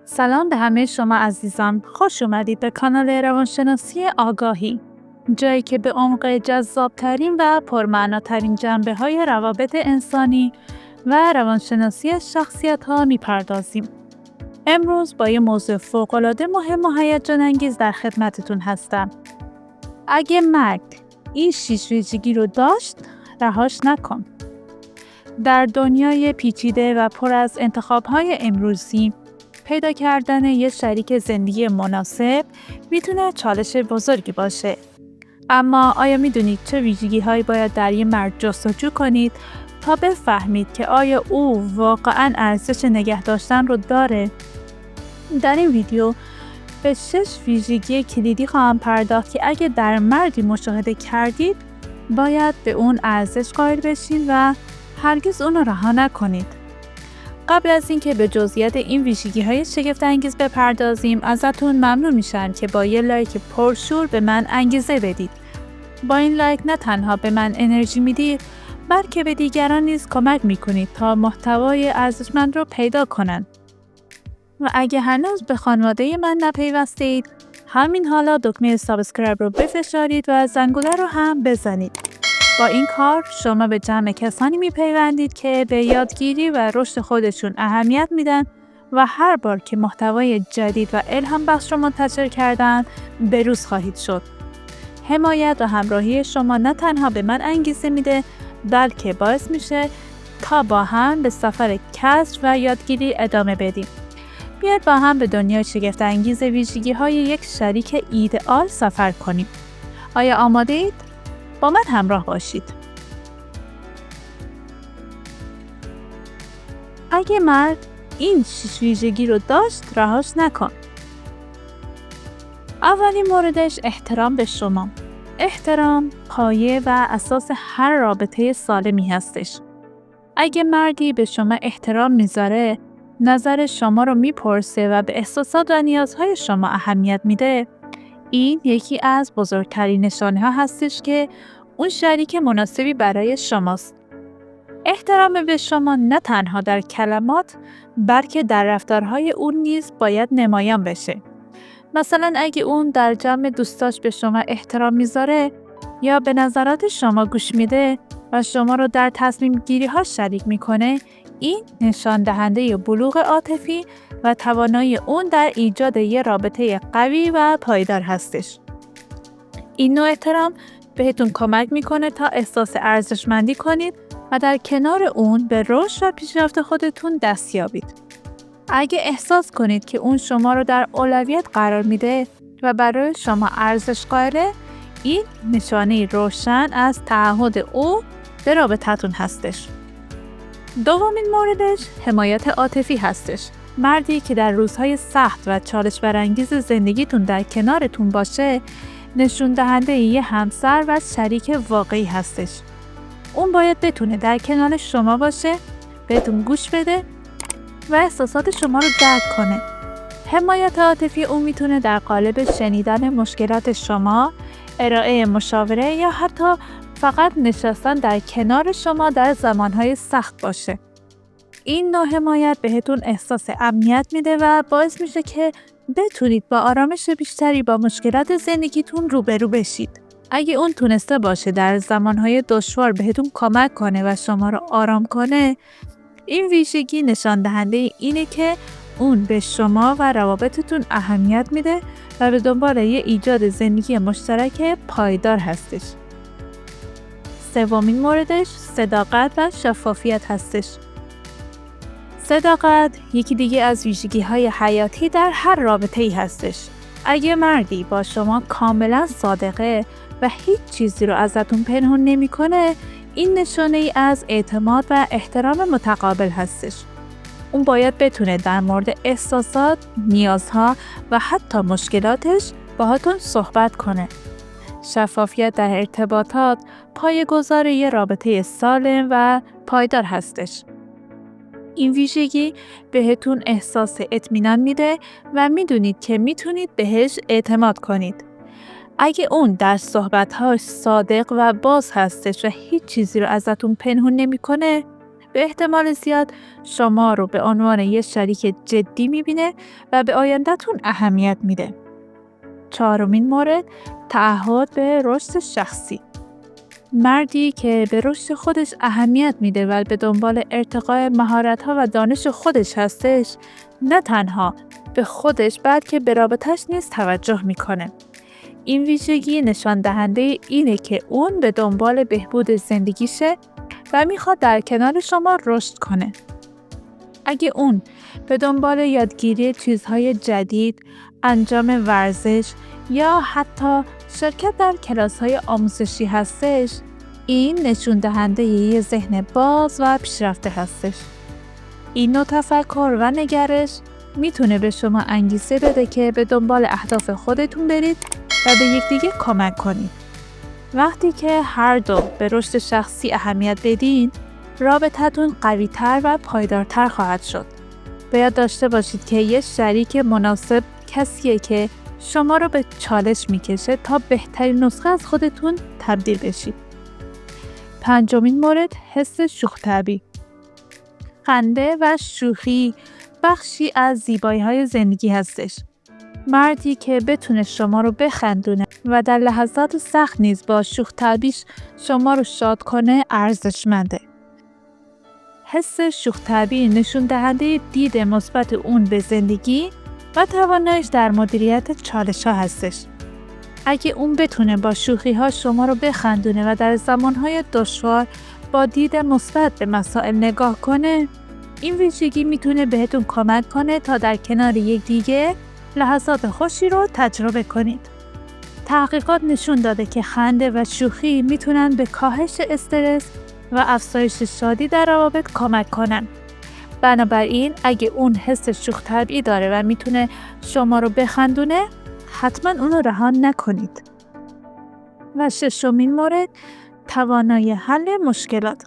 سلام به همه شما عزیزان. خوش اومدید به کانال روانشناسی آگاهی. جایی که به عمق جذابترین و پرمعناترین جنبه‌های روابط انسانی و روانشناسی شخصیت‌ها می‌پردازیم. امروز با یه موضوع فوق‌العاده مهم و هیجان انگیز در خدمتتون هستم. اگه مرگ این 6 ویژگی رو داشت، رهاش نکن. در دنیای پیچیده و پر از انتخاب‌های امروزی، پیدا کردن یه شریک زندگی مناسب میتونه چالش بزرگی باشه. اما آیا میدونید چه ویژگی‌هایی باید در یه مرد جستجو کنید تا بفهمید که آیا او واقعاً ارزش نگه داشتن رو داره؟ در این ویدیو به 6 ویژگی کلیدی خواهم پرداخت که اگه در مردی مشاهده کردید، باید به اون ارزش قائل بشین و هرگز اون رو رها نکنید. قبل از اینکه به جزئیات این ویژگی‌های شگفت‌انگیز بپردازیم، ازتون ممنون میشم که با یه لایک پرشور به من انگیزه بدید. با این لایک نه تنها به من انرژی میدید، بلکه به دیگران نیز کمک میکنید تا محتوای ارزشمند رو پیدا کنن. و اگه هنوز به خانواده من نپیوستید، همین حالا دکمه سابسکرایب رو بفشارید و زنگوله رو هم بزنید. با این کار شما به جمع کسانی میپیوندید که به یادگیری و رشد خودشون اهمیت میدن و هر بار که محتوای جدید و الهام بخش رو منتشر کردن، بروز خواهید شد. حمایت و همراهی شما نه تنها به من انگیزه میده، بلکه باعث میشه تا با هم به سفر کسب و یادگیری ادامه بدیم. بیاید با هم به دنیای شگفت‌انگیز ویژگی‌های یک شریک ایدئال سفر کنیم. آیا آماده اید؟ با من همراه باشید. اگه مرد این 6 ویژگی رو داشت، رهاش نکن. اولین موردش احترام به شما. احترام پایه و اساس هر رابطه سالمی هستش. اگه مردی به شما احترام میذاره، نظر شما رو میپرسه و به احساسات و نیازهای شما اهمیت میده، این یکی از بزرگترین نشانه‌ها هستش که اون شریک مناسبی برای شماست. احترام به شما نه تنها در کلمات، بلکه در رفتارهای اون نیز باید نمایان بشه. مثلا اگه اون در جمع دوستاش به شما احترام میذاره یا به نظرات شما گوش میده و شما رو در تصمیم گیری ها شریک میکنه، این نشان دهنده بلوغ عاطفی و توانایی اون در ایجاد یه رابطه قوی و پایدار هستش. این نوع احترام بهتون کمک میکنه تا احساس ارزشمندی کنید و در کنار اون به رشد و پیشرفت خودتون دست یابید. اگه احساس کنید که اون شما رو در اولویت قرار میده و برای شما ارزش قائله، این نشانه روشن از تعهد او به رابطتون هستش. دومین موردش حمایت عاطفی هستش. مردی که در روزهای سخت و چالش برانگیز زندگیتون در کنارتون باشه، نشون دهنده یه همسر و شریک واقعی هستش. اون باید بتونه در کنار شما باشه، بهتون گوش بده و احساسات شما رو درک کنه. حمایت عاطفی اون میتونه در قالب شنیدن مشکلات شما، ارائه مشاوره یا حتی فقط نشستن در کنار شما در زمانهای سخت باشه. این نوع حمایت بهتون احساس امنیت میده و باعث میشه که بتونید با آرامش بیشتری با مشکلات زندگیتون روبرو بشید. اگه اون تونسته باشه در زمانهای دشوار بهتون کمک کنه و شما رو آرام کنه، این ویژگی نشان دهنده اینه که اون به شما و روابطتون اهمیت میده و به دنبال یه ایجاد زندگی مشترک پایدار هستش. سومین موردش صداقت و شفافیت هستش. صداقت یکی دیگه از ویژگی‌های حیاتی در هر رابطه‌ای هستش. اگه مردی با شما کاملا صادقه و هیچ چیزی رو ازتون پنهون نمی‌کنه، این نشانه‌ای از اعتماد و احترام متقابل هستش. اون باید بتونه در مورد احساسات، نیازها و حتی مشکلاتش باهاتون صحبت کنه. شفافیت در ارتباطات پایه‌گذار یه رابطه سالم و پایدار هستش. این ویژگی بهتون احساس اطمینان میده و میدونید که میتونید بهش اعتماد کنید. اگه اون در صحبت‌هاش صادق و باز هستش و هیچ چیزی رو ازتون پنهون نمی‌کنه، به احتمال زیاد شما رو به عنوان یه شریک جدی میبینه و به آینده‌تون اهمیت میده. 4مین مورد، تعهد به رشد شخصی. مردی که به رشد خودش اهمیت میده و به دنبال ارتقای مهارت‌ها و دانش خودش هستش، نه تنها به خودش بلکه به رابطش نیز توجه میکنه. این ویژگی نشان دهنده اینه که اون به دنبال بهبود زندگیشه و میخواد در کنار شما رشد کنه. اگه اون به دنبال یادگیری چیزهای جدید، انجام ورزش یا حتی شرکت در کلاس‌های آموزشی هستش، این نشون دهنده یه ذهن باز و پیشرفته هستش. این نوع تفکر و نگرش میتونه به شما انگیزه بده که به دنبال اهداف خودتون برید و به یکدیگه کمک کنید. وقتی که هر دو به رشد شخصی اهمیت بدین، رابطتون قوی‌تر و پایدارتر خواهد شد. باید داشته باشید که یه شریک مناسب کسیه که شما رو به چالش میکشه تا بهترین نسخه از خودتون تبدیل بشید. 5مین مورد، حس شوخ‌طبعی. خنده و شوخی بخشی از زیبایی‌های زندگی هستش. مردی که بتونه شما رو بخندونه و در لحظات سخت نیز با شوخ‌طبعیش شما رو شاد کنه ارزشمنده. حس شوخ‌طبعی نشون دهنده دید مثبت اون به زندگی و تواناییش در مدیریت چالش‌ها هستش. اگه اون بتونه با شوخی‌ها شما رو بخندونه و در زمانهای دشوار با دید مثبت به مسائل نگاه کنه، این ویژگی میتونه بهتون کمک کنه تا در کنار یکدیگه لحظات خوشی رو تجربه کنید. تحقیقات نشون داده که خنده و شوخی میتونن به کاهش استرس و افزایش شادی در روابط کمک کنن. بنابراین اگه اون حس شوخ‌طبعی داره و میتونه شما رو بخندونه، حتما اونو رها نکنید. و 6مین مورد، توانایی حل مشکلات.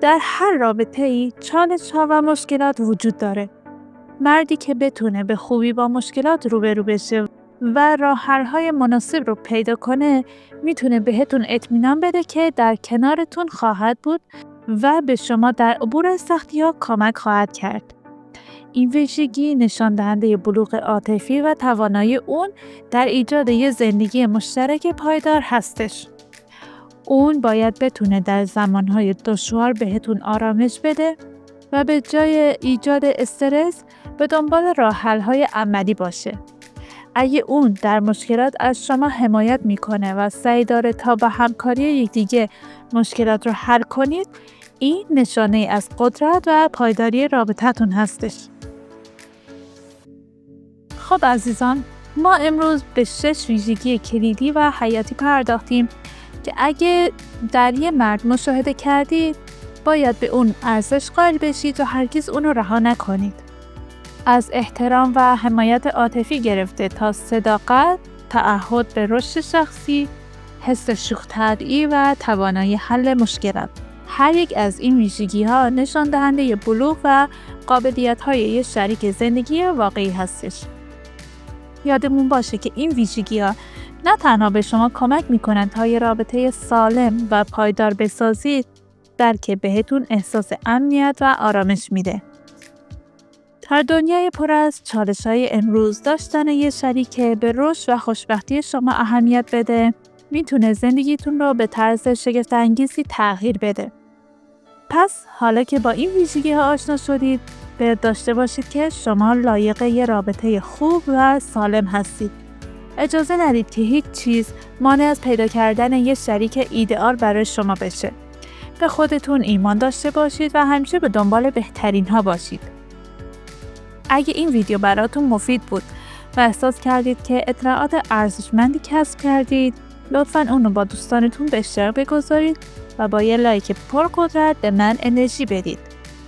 در هر رابطه‌ای چالش‌ها و مشکلات وجود داره. مردی که بتونه به خوبی با مشکلات روبرو بشه و راه حل‌های مناسب رو پیدا کنه، میتونه بهتون اطمینان بده که در کنارتون خواهد بود و به شما در عبور از سختی‌ها کمک خواهد کرد. این ویژگی نشان دهنده بلوغ عاطفی و توانایی اون در ایجاد یه زندگی مشترک پایدار هستش. اون باید بتونه در زمانهای دشوار بهتون آرامش بده و به جای ایجاد استرس به دنبال راه حل‌های عملی باشه. اگه اون در مشکلات از شما حمایت میکنه و سعی داره تا با همکاری یکدیگه مشکلات رو حل کنید، این نشانه از قدرت و پایداری رابطتون هستش. خب عزیزان، ما امروز به 6 ویژگی کلیدی و حیاتی پرداختیم که اگه در یه مرد مشاهده کردید، باید به اون ارزش قائل بشید و هرگز اون رو رها نکنید. از احترام و حمایت عاطفی گرفته تا صداقت، تعهد به رشد شخصی، حس شوخ‌طبعی و توانایی حل مشکلات. هر یک از این ویژگی‌ها نشان دهنده بلوغ و قابلیت‌های یک شریک زندگی واقعی هستش. یادمون باشه که این ویژگی‌ها نه تنها به شما کمک می‌کنن تا یه رابطه سالم و پایدار بسازید، بلکه بهتون احساس امنیت و آرامش میده. در دنیای پر از چالش‌های امروز، داشتن یه شریک به رشد و خوشبختی شما اهمیت بده، میتونه زندگیتون رو به طرز شگفت‌انگیزی تغییر بده. پس حالا که با این ویژگی‌ها آشنا شدید، باید داشته باشید که شما لایق یه رابطه خوب و سالم هستید. اجازه ندید که هیچ چیز مانع از پیدا کردن یه شریک ایدئال برای شما بشه. به خودتون ایمان داشته باشید و همیشه به دنبال بهترین ها باشید. اگه این ویدیو براتون مفید بود و احساس کردید که اطلاعات ارزشمندی کسب کردید، لطفاً اون رو با دوستانتون به اشتراک بگذارید و با یه لایک پرقدرت به من انرژی بدید.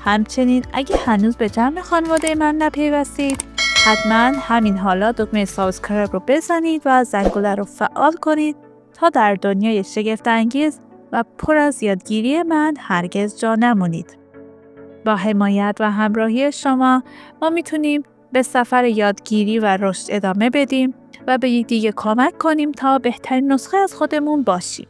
همچنین اگه هنوز به جمع خانواده من نپیوستید، حتما همین حالا دکمه سابسکرایب رو بزنید و زنگوله رو فعال کنید تا در دنیای شگفت‌انگیز و پر از یادگیری من هرگز جا نمونید. با حمایت و همراهی شما ما میتونیم به سفر یادگیری و رشد ادامه بدیم و به یکدیگه کمک کنیم تا بهترین نسخه از خودمون باشیم.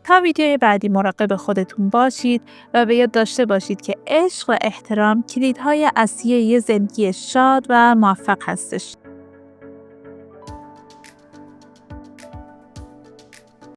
تا ویدیوی بعدی مراقب خودتون باشید و به یاد داشته باشید که عشق و احترام کلیدهای اصلی یه زندگی شاد و موفق هستش.